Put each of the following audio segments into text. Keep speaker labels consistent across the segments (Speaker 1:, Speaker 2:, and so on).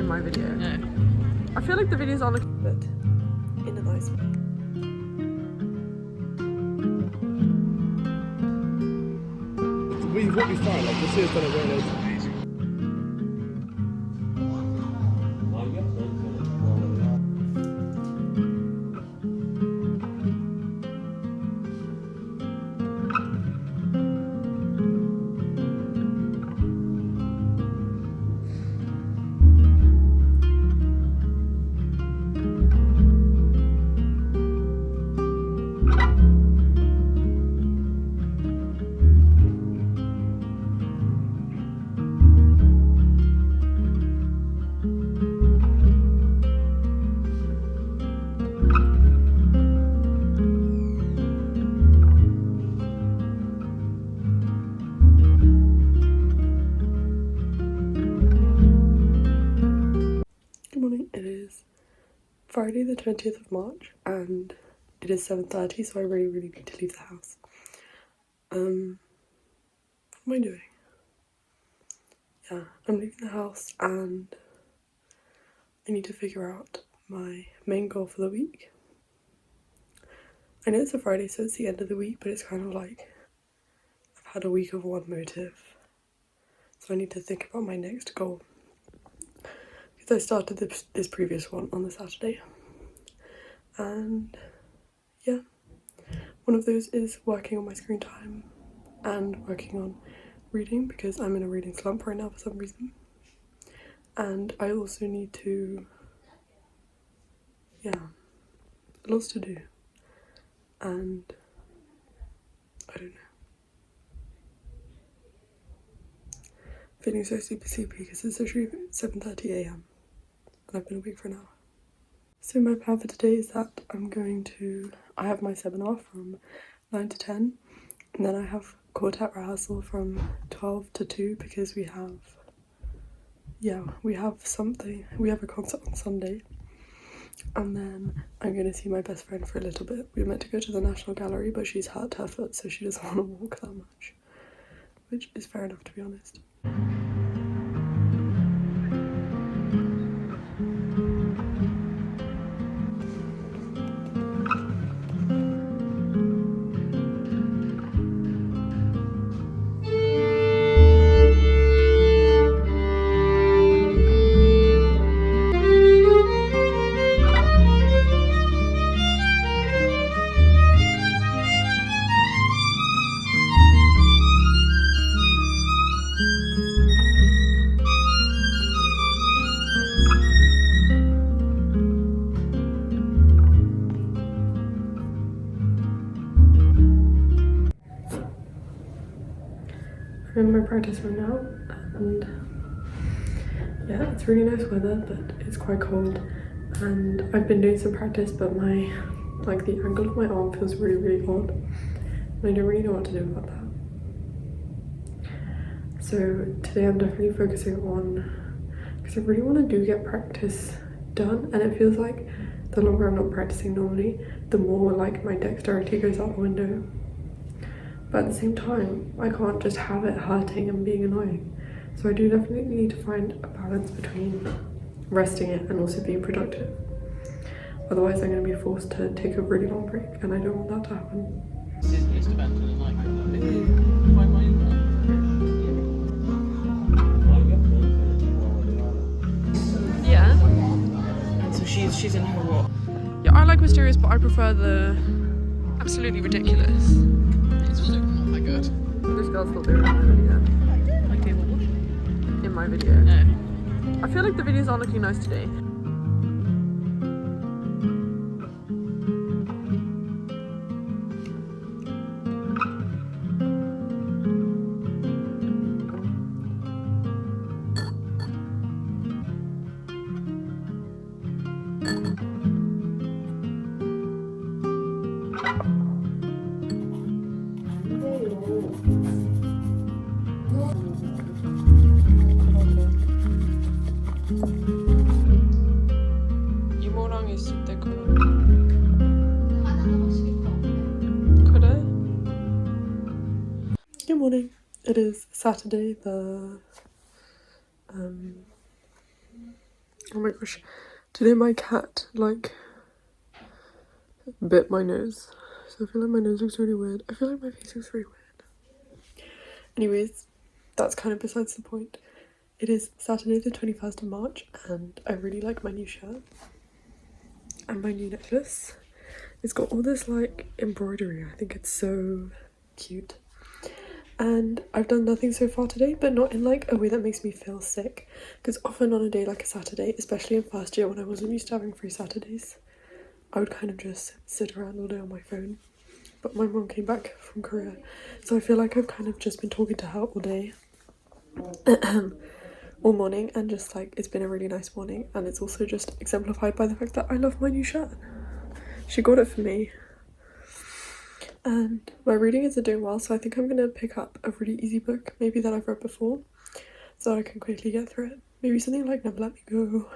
Speaker 1: my video.
Speaker 2: No.
Speaker 1: I feel like the videos are looking
Speaker 3: but in a nice way.
Speaker 4: We will be fine, like this is gonna run over.
Speaker 3: Good morning, it is Friday the 20th of March and it is 7:30, so I really need to leave the house. What am I doing? Yeah, I'm leaving the house and I need to figure out my main goal for the week. I know it's a Friday, so it's the end of the week, but it's kind of like I've had a week of one motive, so I need to think about my next goal. Because I started this previous one on the Saturday, and yeah, one of those is working on my screen time and working on reading, because I'm in a reading slump right now for some reason. And I also need to, lots to do, and I don't know. Feeling so super sleepy because it's literally 7:30 AM and I've been awake for an hour. So my plan for today is that I have my seminar from 9 to 10, and then I have quartet rehearsal from 12 to 2 because we have a concert on Sunday. And then I'm going to see my best friend for a little bit. We were meant to go to the National Gallery, but she's hurt her foot, so she doesn't want to walk that much, which is fair enough, to be honest. I'm in my practice room now, and yeah, it's really nice weather, but it's quite cold. And I've been doing some practice, but the angle of my arm feels really odd, and I don't really know what to do about that. So today I'm definitely focusing on, because I really want to get practice done, and it feels like the longer I'm not practicing normally, the more like my dexterity goes out the window. But at the same time, I can't just have it hurting and being annoying. So I do definitely need to find a balance between resting it and also being productive. Otherwise I'm going to be forced to take a really long break, and I don't want that to happen.
Speaker 1: yeah.
Speaker 2: And so she's in her what?
Speaker 1: Yeah, I like mysterious, but I prefer the absolutely ridiculous.
Speaker 2: It's also not that good.
Speaker 1: This girl's still doing it in my video.
Speaker 2: Like what?
Speaker 1: In my video.
Speaker 2: No.
Speaker 1: I feel like the videos are looking nice today.
Speaker 3: Good morning. It is Saturday the Oh my gosh, today my cat like bit my nose, so I feel like my nose looks really weird. I feel like my face looks really weird. Anyways, that's kind of besides the point. It is Saturday the 21st of March and I really like my new shirt and my new necklace. It's got all this like embroidery. I think it's so cute. And I've done nothing so far today, but not in like a way that makes me feel sick, because often on a day like a Saturday, especially in first year when I wasn't used to having free Saturdays, I would kind of just sit around all day on my phone. But my mom came back from Korea, so I feel like I've kind of just been talking to her all day all morning, and just like it's been a really nice morning. And it's also just exemplified by the fact that I love my new shirt. She got it for me. And my reading isn't doing well, so I think I'm going to pick up a really easy book, maybe that I've read before, so I can quickly get through it. Maybe something like Never Let Me Go,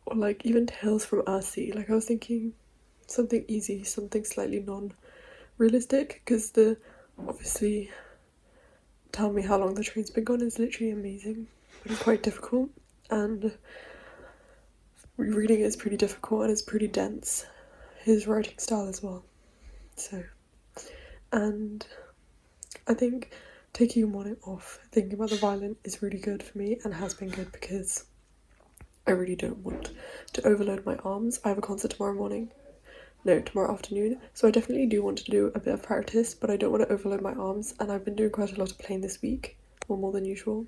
Speaker 3: or like even Tales from Earthsea. Like I was thinking something easy, something slightly non-realistic, because the obviously Tell Me How Long the Train's Been Gone is literally amazing, but it's quite difficult, and reading is pretty difficult and it's pretty dense, his writing style as well. So, and I think taking a morning off thinking about the violin is really good for me and has been good, because I really don't want to overload my arms. I have a concert tomorrow afternoon, so I definitely do want to do a bit of practice, but I don't want to overload my arms, and I've been doing quite a lot of playing this week, more than usual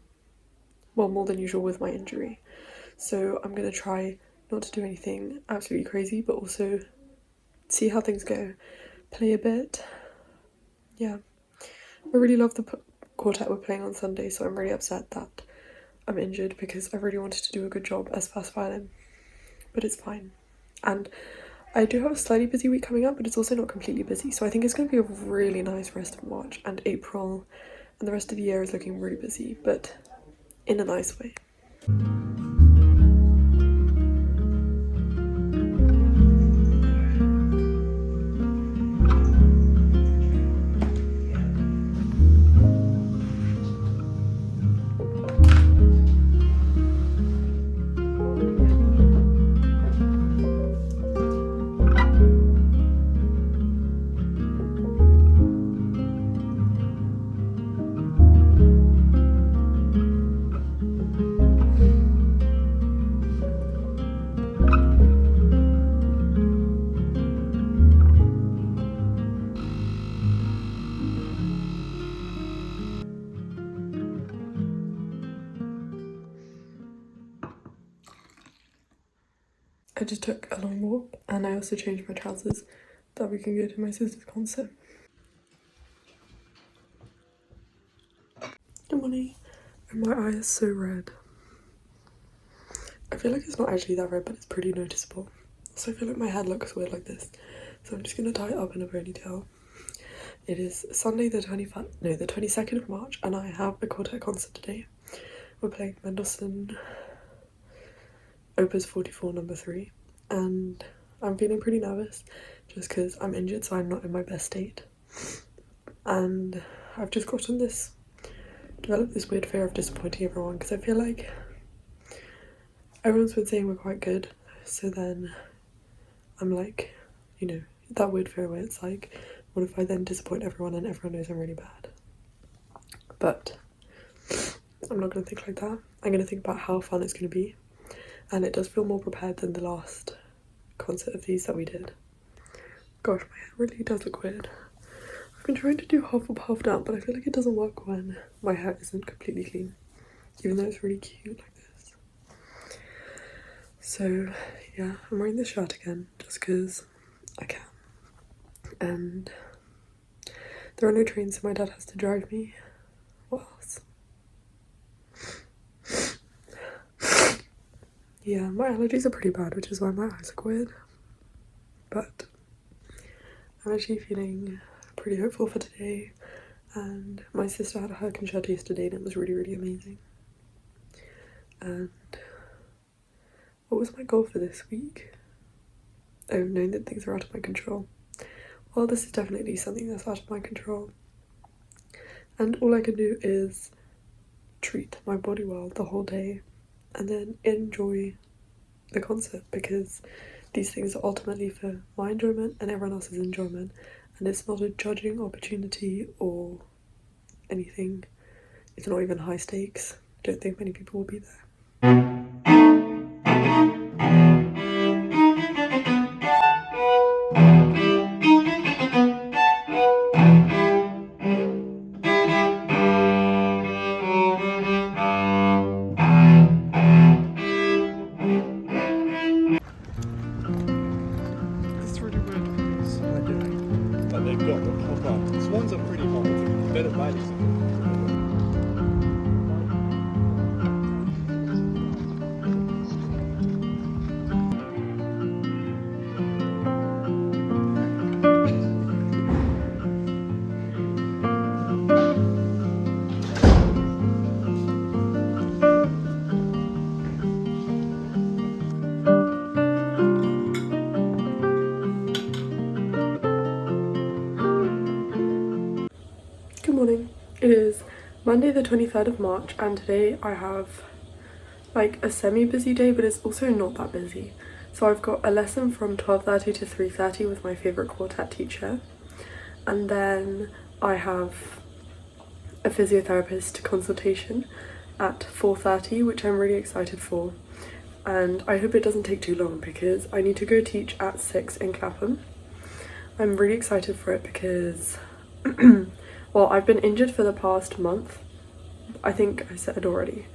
Speaker 3: with my injury. So I'm going to try not to do anything absolutely crazy, but also see how things go, play a bit. Yeah, I really love the quartet we're playing on Sunday, so I'm really upset that I'm injured, because I really wanted to do a good job as fast violin, but it's fine. And I do have a slightly busy week coming up, but it's also not completely busy, so I think it's going to be a really nice rest of March and April, and the rest of the year is looking really busy, but in a nice way. I just took a long walk, and I also changed my trousers that we can go to my sister's concert. Good morning. And my eye is so red. I feel like it's not actually that red, but it's pretty noticeable. So I feel like my head looks weird like this. So I'm just going to tie it up in a ponytail. It is Sunday the 22nd of March, and I have a quartet concert today. We're playing Mendelssohn Opus 44 number 3, and I'm feeling pretty nervous just because I'm injured, so I'm not in my best state. And I've just developed this weird fear of disappointing everyone, because I feel like everyone's been saying we're quite good, so then I'm like, you know, that weird fear where it's like, what if I then disappoint everyone and everyone knows I'm really bad? But I'm not going to think like that. I'm going to think about how fun it's going to be, and it does feel more prepared than the last concert of these that we did. Gosh, my hair really does look weird. I've been trying to do half up, half down, but I feel like it doesn't work when my hair isn't completely clean, even though it's really cute like this. So yeah, I'm wearing this shirt again just because I can. And there are no trains, so my dad has to drive me. What else? Yeah, my allergies are pretty bad, which is why my eyes look weird. But I'm actually feeling pretty hopeful for today. And my sister had her concerto yesterday and it was really, really amazing. And what was my goal for this week? Oh, knowing that things are out of my control. Well, this is definitely something that's out of my control. And all I can do is treat my body well the whole day and then enjoy the concert, because these things are ultimately for my enjoyment and everyone else's enjoyment, and it's not a judging opportunity or anything. It's not even high stakes. Don't think many people will be there.
Speaker 1: It's really weird.
Speaker 4: Like they've got the proper. Swans are pretty hot. Better bodies.
Speaker 3: Good morning. It is Monday the 23rd of March, and today I have like a semi-busy day, but it's also not that busy. So I've got a lesson from 12:30 to 3:30 with my favourite quartet teacher, and then I have a physiotherapist consultation at 4:30, which I'm really excited for, and I hope it doesn't take too long because I need to go teach at 6 in Clapham. I'm really excited for it because well, I've been injured for the past month. I think I said it already.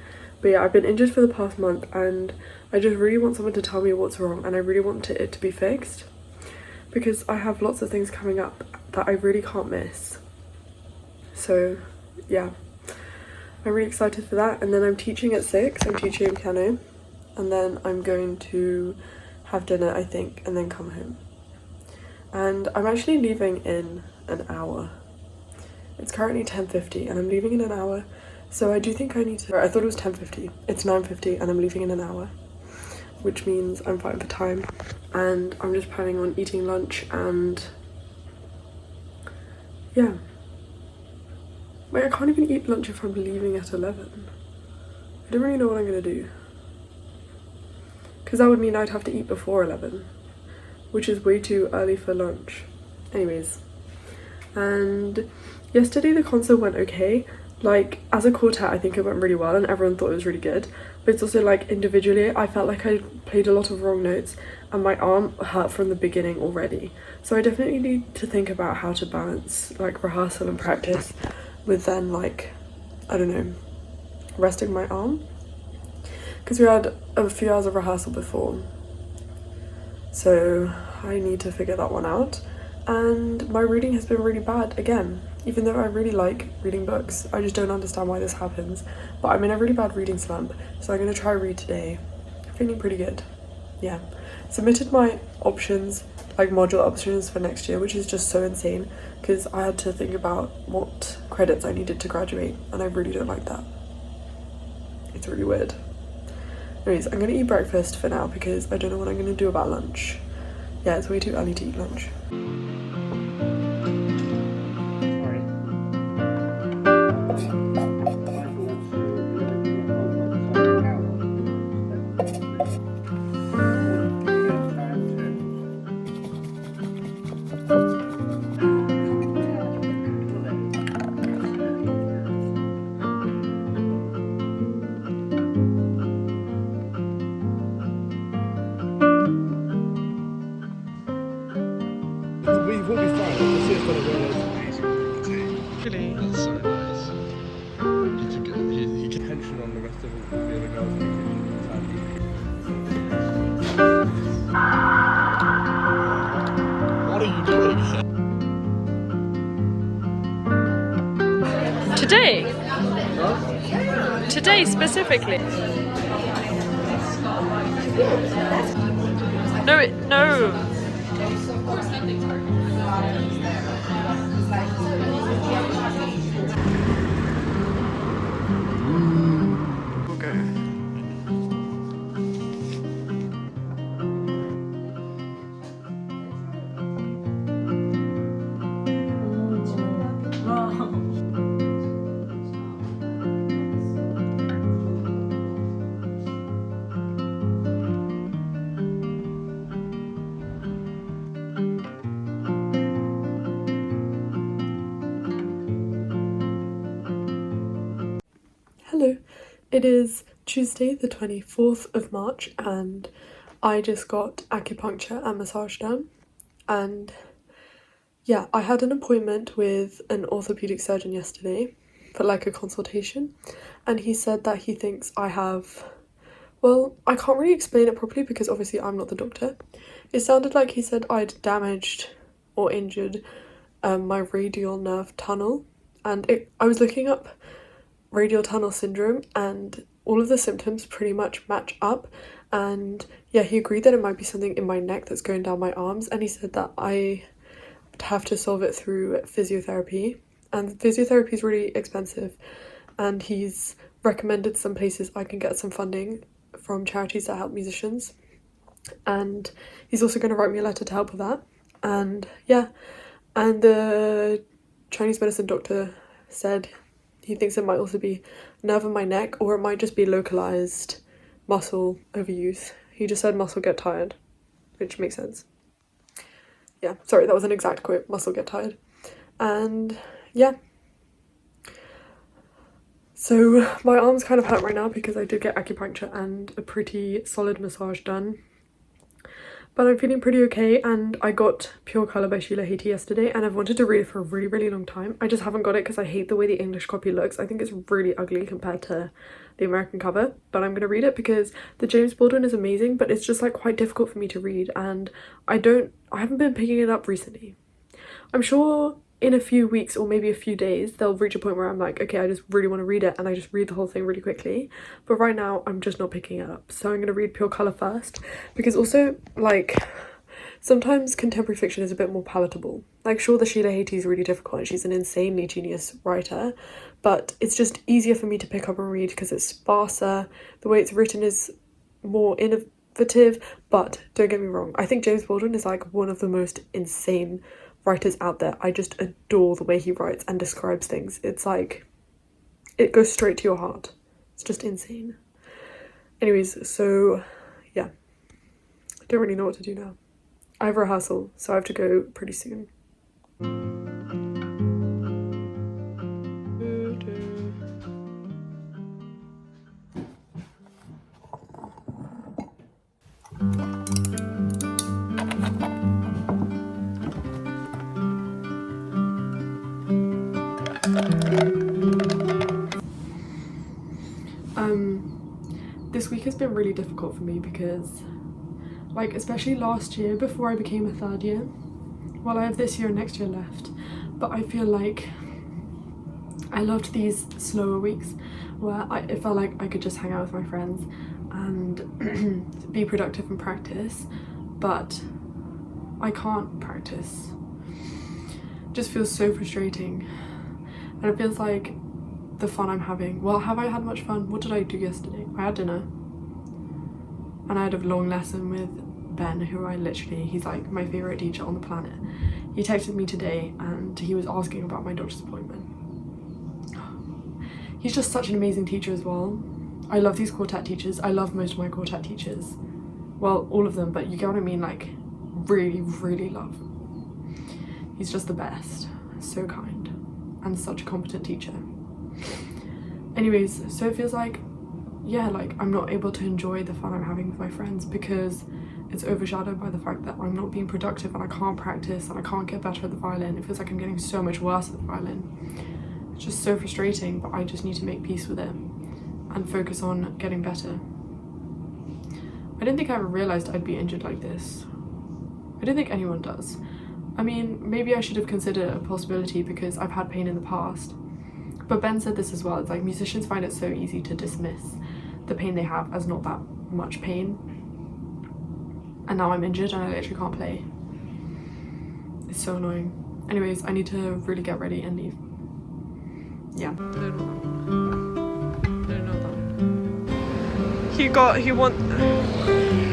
Speaker 3: But yeah, I've been injured for the past month, and I just really want someone to tell me what's wrong, and I really want it to be fixed. Because I have lots of things coming up that I really can't miss. So yeah, I'm really excited for that. And then I'm teaching at 6, I'm teaching piano. And then I'm going to have dinner, I think, and then come home. And I'm actually leaving in an hour. It's currently 10:50 and I'm leaving in an hour, so I do think I need to. I thought it was 10:50. It's 9:50 and I'm leaving in an hour, which means I'm fine for time. And I'm just planning on eating lunch and yeah. Wait, I can't even eat lunch if I'm leaving at 11. I don't really know what I'm gonna do, because that would mean I'd have to eat before 11, which is way too early for lunch. Anyways, and yesterday the concert went okay. Like, as a quartet I think it went really well and everyone thought it was really good, but it's also like individually I felt like I played a lot of wrong notes and my arm hurt from the beginning already. So I definitely need to think about how to balance like rehearsal and practice with then like, I don't know, resting my arm, because we had a few hours of rehearsal before, so I need to figure that one out. And my reading has been really bad again, even though I really like reading books. I just don't understand why this happens, but I'm in a really bad reading slump, so I'm going to try read today. Feeling pretty good. Yeah, submitted my options, like module options for next year, which is just so insane because I had to think about what credits I needed to graduate, and I really don't like that. It's really weird. Anyways, I'm going to eat breakfast for now because I don't know what I'm going to do about lunch. Yeah, it's way too early to eat lunch.
Speaker 4: We will be fine. Like, the sea is gonna go.
Speaker 1: Really?
Speaker 2: That's so nice.
Speaker 4: You can tension on the rest of the other girls in the kitchen. What are you doing?
Speaker 1: Today? Today specifically? No. We'll go.
Speaker 3: It is Tuesday the 24th of March and I just got acupuncture and massage done, and yeah, I had an appointment with an orthopedic surgeon yesterday for like a consultation, and he said that he thinks I have, well, I can't really explain it properly because obviously I'm not the doctor. It sounded like he said I'd damaged or injured my radial nerve tunnel, and I was looking up radial tunnel syndrome and all of the symptoms pretty much match up, and yeah, he agreed that it might be something in my neck that's going down my arms, and he said that I have to solve it through physiotherapy, and physiotherapy is really expensive, and he's recommended some places I can get some funding from charities that help musicians, and he's also going to write me a letter to help with that. And yeah, and the Chinese medicine doctor said he thinks it might also be nerve in my neck, or it might just be localized muscle overuse. He just said muscle get tired, which makes sense. Yeah, sorry, that was an exact quote, muscle get tired. And yeah, so my arms kind of hurt right now because I did get acupuncture and a pretty solid massage done, but I'm feeling pretty okay. And I got Pure Colour by Sheila Heti yesterday, and I've wanted to read it for a really long time. I just haven't got it because I hate the way the English copy looks. I think it's really ugly compared to the American cover, but I'm gonna read it because the James Baldwin is amazing, but it's just like quite difficult for me to read, and I haven't been picking it up recently. I'm sure in a few weeks or maybe a few days they'll reach a point where I'm like, okay, I just really want to read it, and I just read the whole thing really quickly, but right now I'm just not picking it up. So I'm gonna read Pure Colour first, because also like sometimes contemporary fiction is a bit more palatable. Like sure, the Sheila Heti is really difficult and she's an insanely genius writer, but it's just easier for me to pick up and read because it's sparser, the way it's written is more innovative. But don't get me wrong, I think James Baldwin is like one of the most insane writers out there. I just adore the way he writes and describes things. It's like it goes straight to your heart. It's just insane. Anyways, so yeah, I don't really know what to do now. I have rehearsal, so I have to go pretty soon. This week has been really difficult for me because, like, especially last year before I became a third year, well, I have this year and next year left, but I feel like I loved these slower weeks where it felt like I could just hang out with my friends and be productive and practice, but I can't practice. It just feels so frustrating, and it feels like the fun I'm having, well, have I had much fun? What did I do yesterday? I had dinner and I had a long lesson with Ben, who he's like my favourite teacher on the planet. He texted me today and he was asking about my doctor's appointment. He's just such an amazing teacher as well. I love these quartet teachers. I love most of my quartet teachers. Well, all of them, but you get what I mean, like really love. He's just the best. So kind and such a competent teacher. Anyways, so it feels like, yeah, like I'm not able to enjoy the fun I'm having with my friends because it's overshadowed by the fact that I'm not being productive and I can't practice and I can't get better at the violin. It feels like I'm getting so much worse at the violin. It's just so frustrating, but I just need to make peace with it and focus on getting better. I didn't think I ever realised I'd be injured like this. I don't think anyone does. I mean, maybe I should have considered it a possibility because I've had pain in the past. But Ben said this as well, it's like musicians find it so easy to dismiss the pain they have as not that much pain. And now I'm injured and I literally can't play. It's so annoying. Anyways, I need to really get ready and leave. Yeah. I don't know that.